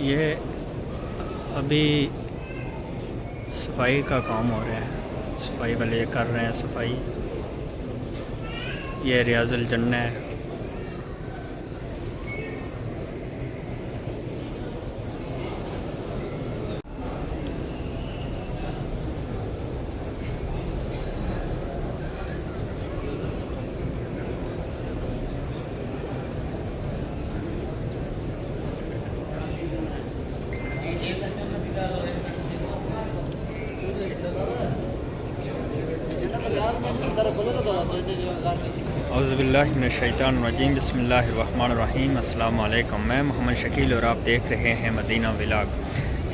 ये अभी सफाई का काम हो रहा है, सफाई वाले कर रहे हैं सफाई। ये रियाजुल जन्ना है। औज़ुबिल्लाहिमिनश्शैतानिर्रजीम बिस्मिल्लाहिर्रहमानिर्रहीम। अस्सलामु अलैकुम। मैं मोहम्मद शकील और आप देख रहे हैं मदीना व्लॉग।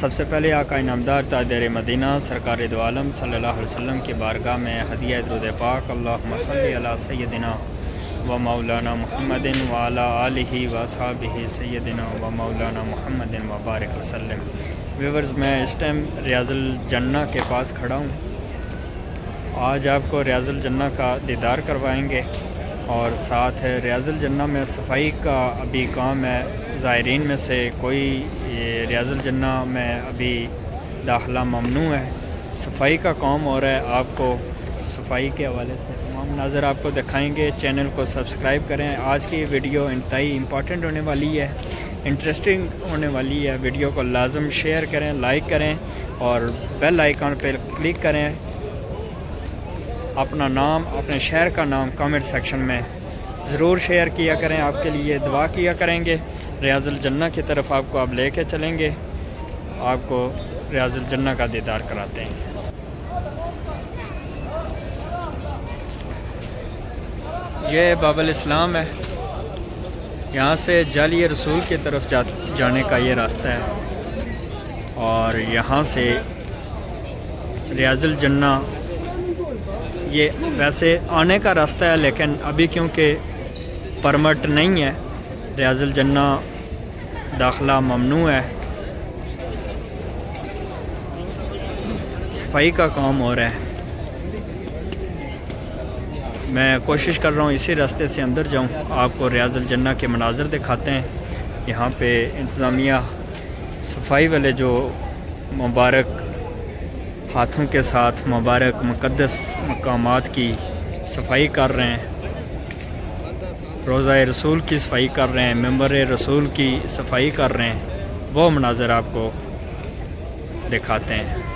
सबसे पहले आका इनामदार ताजदार मदीना सरकार दो आलम सल्लल्लाहु अलैहि वसल्लम की बारगाह में हदिया दुरूद पाक अल्लाहुम्मा सल्लि अला सय्यदिना व मौलाना मुहम्मदिन व अला आलिहि व अस्हाबिहि सय्यदिना व मौलाना मुहम्मदिन व बारिक वसल्लम। व्यूअर्स, मैं इस टाइम रियाजुल जन्ना के पास खड़ा हूँ। आज आपको रियाजुल जन्ना का दीदार करवाएंगे और साथ रियाजुल जन्ना में सफाई का अभी काम है। ज़ायरीन में से कोई रियाजुल जन्ना में अभी दाखिला ममनू है। सफाई का काम हो रहा है। आपको सफाई के हवाले से तमाम नज़र आपको दिखाएंगे। चैनल को सब्सक्राइब करें। आज की वीडियो इंतहाई इम्पॉर्टेंट होने वाली है, इंटरेस्टिंग होने वाली है। वीडियो को लाजम शेयर करें, लाइक करें और बेल आइकन पर क्लिक करें। अपना नाम, अपने शहर का नाम कमेंट सेक्शन में ज़रूर शेयर किया करें। आपके लिए दुआ किया करेंगे। रियाजुल जन्ना की तरफ आपको अब लेके चलेंगे, आपको रियाजुल जन्ना का दीदार कराते हैं। ये बाबुल इस्लाम है। यहाँ से जाली रसूल की तरफ जाने का ये रास्ता है और यहाँ से रियाजुल जन्ना ये वैसे आने का रास्ता है, लेकिन अभी क्योंकि परमिट नहीं है, रियाजुल जन्ना दाखिला ममनू है। सफाई का काम हो रहा है। मैं कोशिश कर रहा हूँ इसी रास्ते से अंदर जाऊँ, आपको रियाजुल जन्ना के मनाज़र दिखाते हैं। यहाँ पे इंतज़ामिया सफाई वाले जो मुबारक हाथों के साथ मुबारक मुक़द्दस मकामात की सफाई कर रहे हैं, रोज़ा रसूल की सफाई कर रहे हैं, मेंबर रसूल की सफाई कर रहे हैं, वो मनाज़र आपको दिखाते हैं।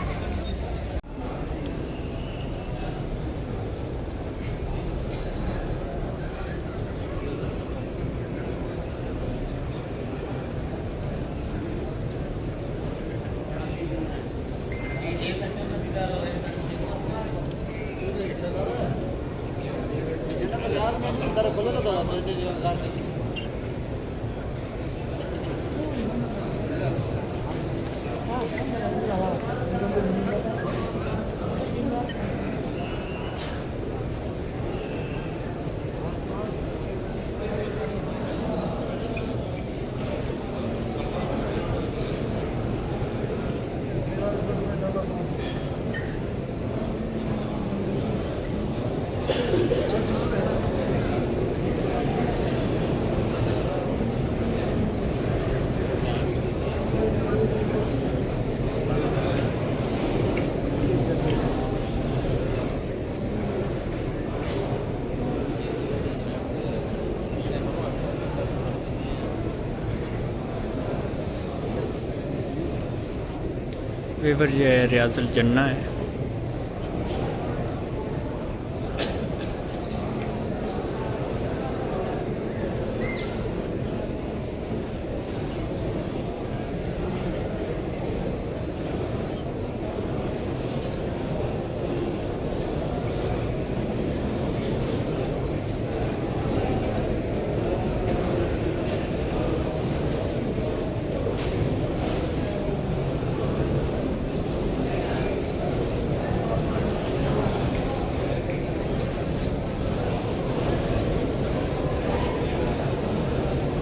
वीवर ये रियाजुल जन्ना है।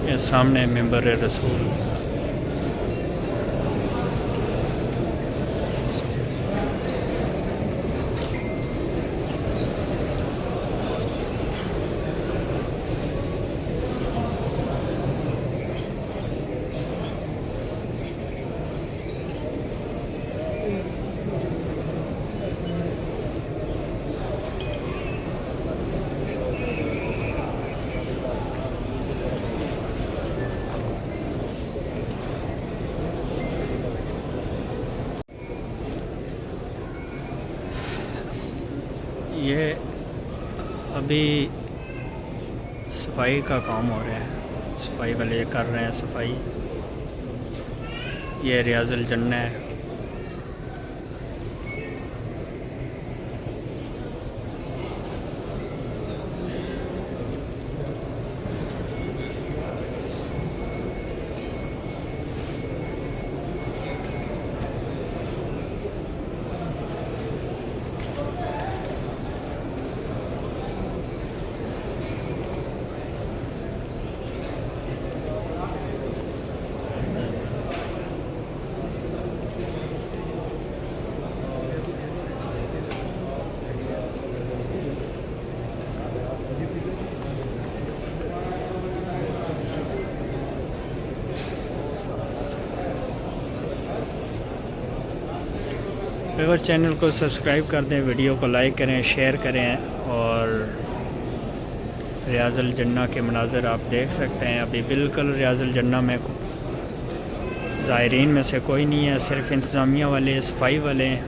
ये सामने मेंबर रसूल। अभी सफाई का काम हो रहा है, सफाई वाले कर रहे हैं सफाई। ये रियाजुल जन्ना है। अगर चैनल को सब्सक्राइब कर दें, वीडियो को लाइक करें, शेयर करें। और रियाजुल जन्ना के मनाज़र आप देख सकते हैं। अभी बिल्कुल रियाजुल जन्ना में ज़ायरीन में से कोई नहीं है, सिर्फ इंतज़ामिया वाले, सफाई वाले हैं।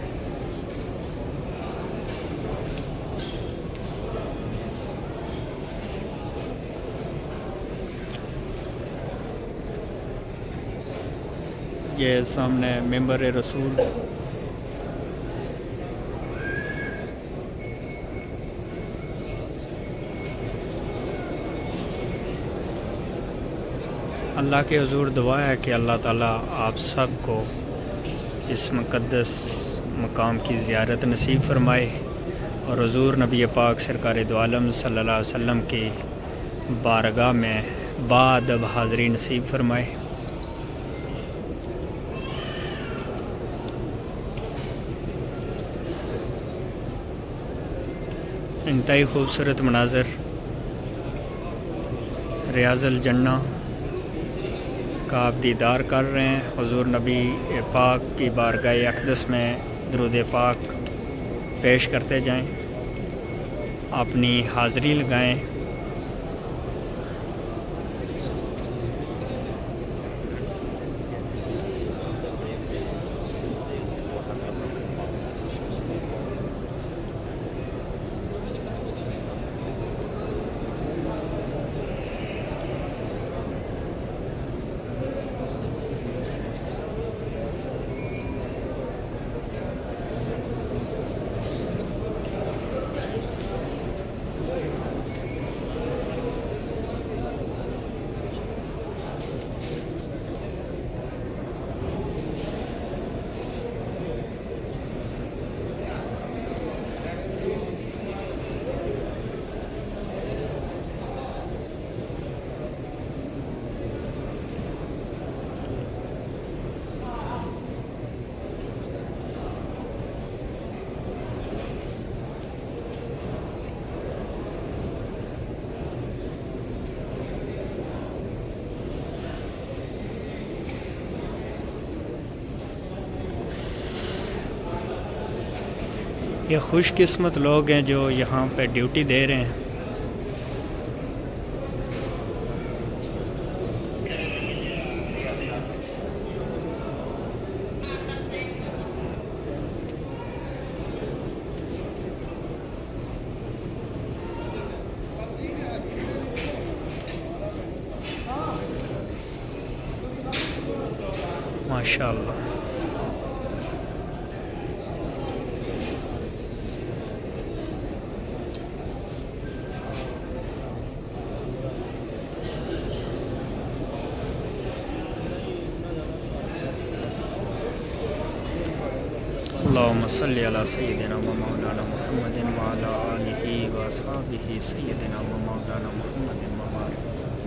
ये सामने मेंबर रसूल अल्लाह के हुज़ूर दुआ है कि अल्लाह ताला आप सब को इस मुक़द्दस मकाम की ज़ियारत नसीब फ़रमाए और हुज़ूर नबी पाक सरकार दो आलम सल्लल्लाहु अलैहि वसल्लम की बारगाह में बाअदब हाज़री नसीब फ़रमाए। इंतहाई खूबसूरत मनाज़र रियाजुल जन्ना का आप दीदार कर रहे हैं। हुज़ूर नबी पाक की बारगाह अक़दस में दुरूद पाक पेश करते जाएं, अपनी हाज़री लगाएं। ये खुशकिस्मत लोग हैं जो यहाँ पे ड्यूटी दे रहे हैं। माशाअल्लाह। अल्लाहुम्मा सल्लि अला सय्यिदिना व मौलाना मुहम्मदिन व अला आलिहि व अस्हाबिहि सय्यिदिना व मौलाना मुहम्मदिन व बारिक वसल्लम।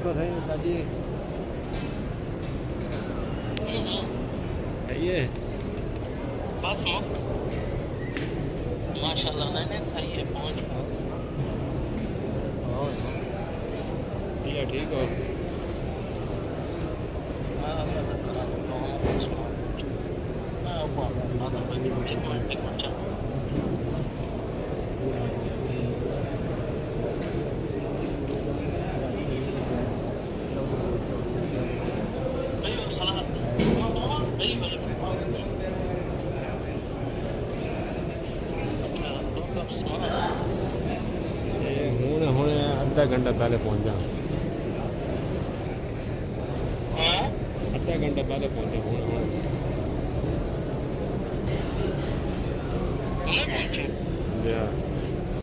देखो सही साजी ये बस माशाल्लाह नहीं सही है पहुंच ये ठीक हो हुणे हुणे अद्धा घंटा पहले पहुंचा आधा घंटा पहले पहुंचे हुणे पहुंचे हुणे